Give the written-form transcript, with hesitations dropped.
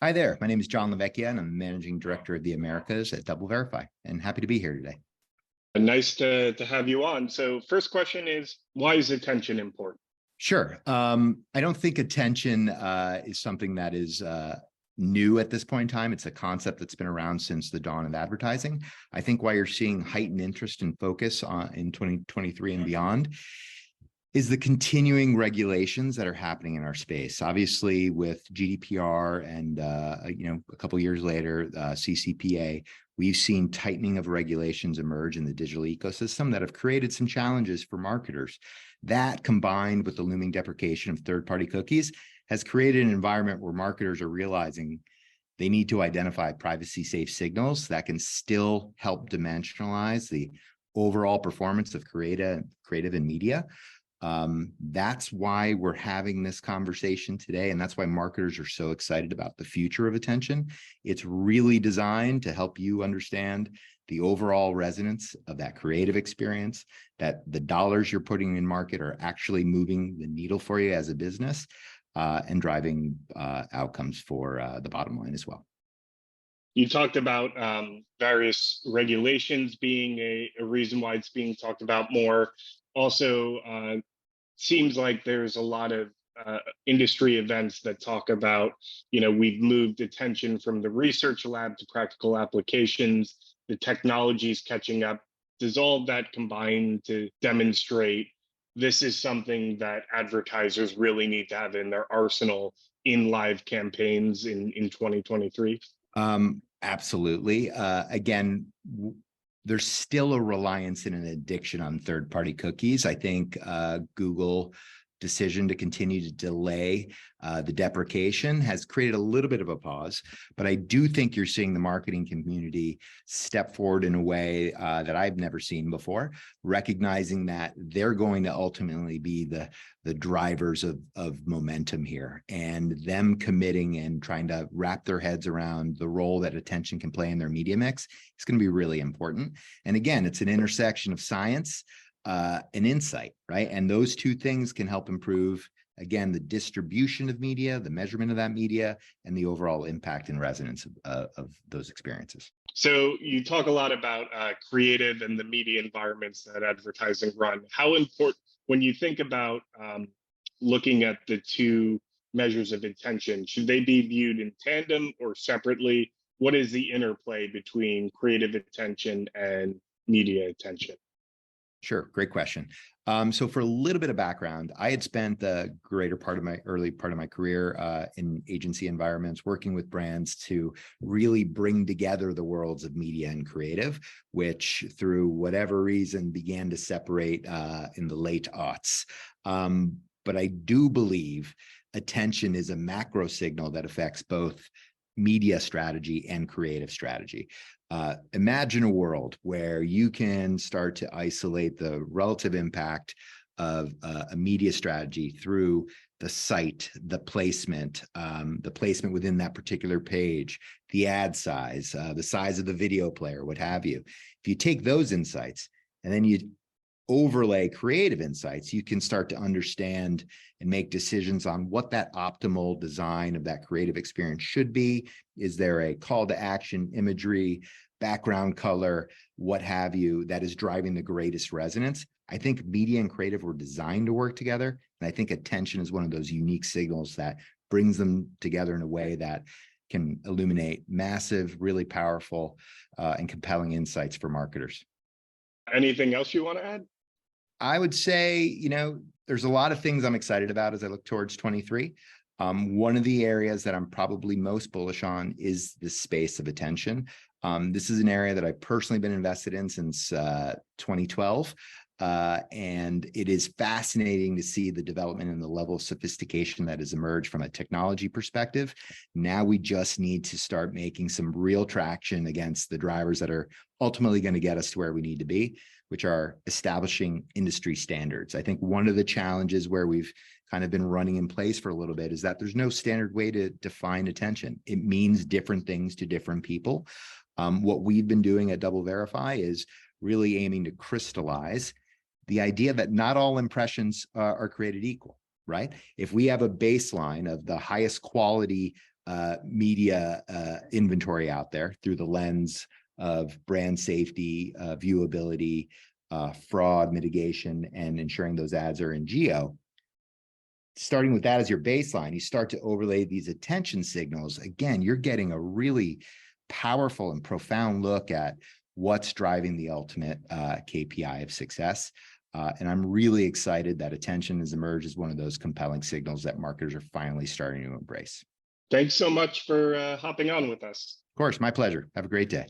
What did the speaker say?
Hi there. My name is Gian LaVecchia, and I'm Managing Director of the Americas at DoubleVerify, and happy to be here today. Nice to have you on. So first question is, why is attention important? Sure. I don't think attention is something that is new at this point in time. It's a concept that's been around since the dawn of advertising. I think why you're seeing heightened interest and focus in 2023 and beyond is the continuing regulations that are happening in our space. Obviously, with GDPR and a couple of years later, CCPA, we've seen tightening of regulations emerge in the digital ecosystem that have created some challenges for marketers. That, combined with the looming deprecation of third-party cookies, has created an environment where marketers are realizing they need to identify privacy-safe signals that can still help dimensionalize the overall performance of creative and media. That's why we're having this conversation today, and that's why marketers are so excited about the future of attention. It's really designed to help you understand the overall resonance of that creative experience, that the dollars you're putting in market are actually moving the needle for you as a business, and driving outcomes for the bottom line as well. You talked about various regulations being a reason why it's being talked about more. Also, seems like there's a lot of industry events that talk about, we've moved attention from the research lab to practical applications. The technology is catching up. Does all of that combine to demonstrate this is something that advertisers really need to have in their arsenal in live campaigns in 2023? Absolutely. Again, there's still a reliance and an addiction on third-party cookies. I think Google decision to continue to delay the deprecation has created a little bit of a pause, but I do think you're seeing the marketing community step forward in a way that I've never seen before, recognizing that they're going to ultimately be the drivers of momentum here, and them committing and trying to wrap their heads around the role that attention can play in their media mix. It's going to be really important. And again, it's an intersection of science and insight, right? And those two things can help improve, again, the distribution of media, the measurement of that media, and the overall impact and resonance of those experiences. So you talk a lot about creative and the media environments that advertising run. How important, when you think about looking at the two measures of attention, should they be viewed in tandem or separately? What is the interplay between creative attention and media attention? Sure, great question. So for a little bit of background, I had spent the greater part of my early part of my career in agency environments, working with brands to really bring together the worlds of media and creative, which through whatever reason began to separate in the late aughts. But I do believe attention is a macro signal that affects both media strategy and creative strategy. Imagine a world where you can start to isolate the relative impact of a media strategy through the site, the placement within that particular page, the ad size, the size of the video player, what have you. If you take those insights and then you overlay creative insights, you can start to understand and make decisions on what that optimal design of that creative experience should be. Is there a call to action, imagery, background color, what have you, that is driving the greatest resonance? I think media and creative were designed to work together, and I think attention is one of those unique signals that brings them together in a way that can illuminate massive, really powerful and compelling insights for marketers. Anything else you want to add? I would say, there's a lot of things I'm excited about as I look towards 23. One of the areas that I'm probably most bullish on is the space of attention. This is an area that I've personally been invested in since 2012. And it is fascinating to see the development and the level of sophistication that has emerged from a technology perspective. Now we just need to start making some real traction against the drivers that are ultimately going to get us to where we need to be, which are establishing industry standards. I think one of the challenges where we've kind of been running in place for a little bit is that there's no standard way to define attention. It means different things to different people. What we've been doing at DoubleVerify is really aiming to crystallize the idea that not all impressions are created equal, right? If we have a baseline of the highest quality media inventory out there through the lens of brand safety, viewability, fraud mitigation, and ensuring those ads are in geo. Starting with that as your baseline, you start to overlay these attention signals. Again, you're getting a really powerful and profound look at what's driving the ultimate KPI of success. And I'm really excited that attention has emerged as one of those compelling signals that marketers are finally starting to embrace. Thanks so much for hopping on with us. Of course, my pleasure. Have a great day.